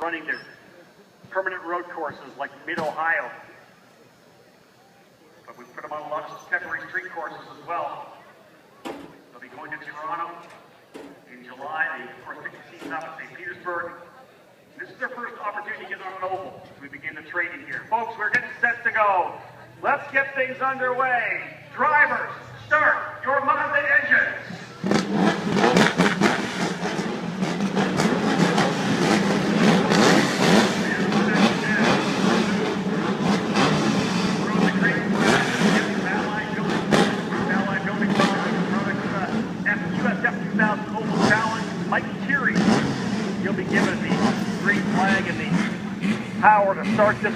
running their permanent road courses like Mid-Ohio. But we put them on a lot of temporary street courses as well. They'll be going to Toronto in July. They, of course, pick the season up at St. Petersburg. This is their first opportunity to get on an oval as we begin the training here. Folks, we're getting set to go. Let's get things underway. Drivers, start your Mazda engines. USF2000 Oval Challenge. Mike Keary, he'll be given the green flag and the power to start this.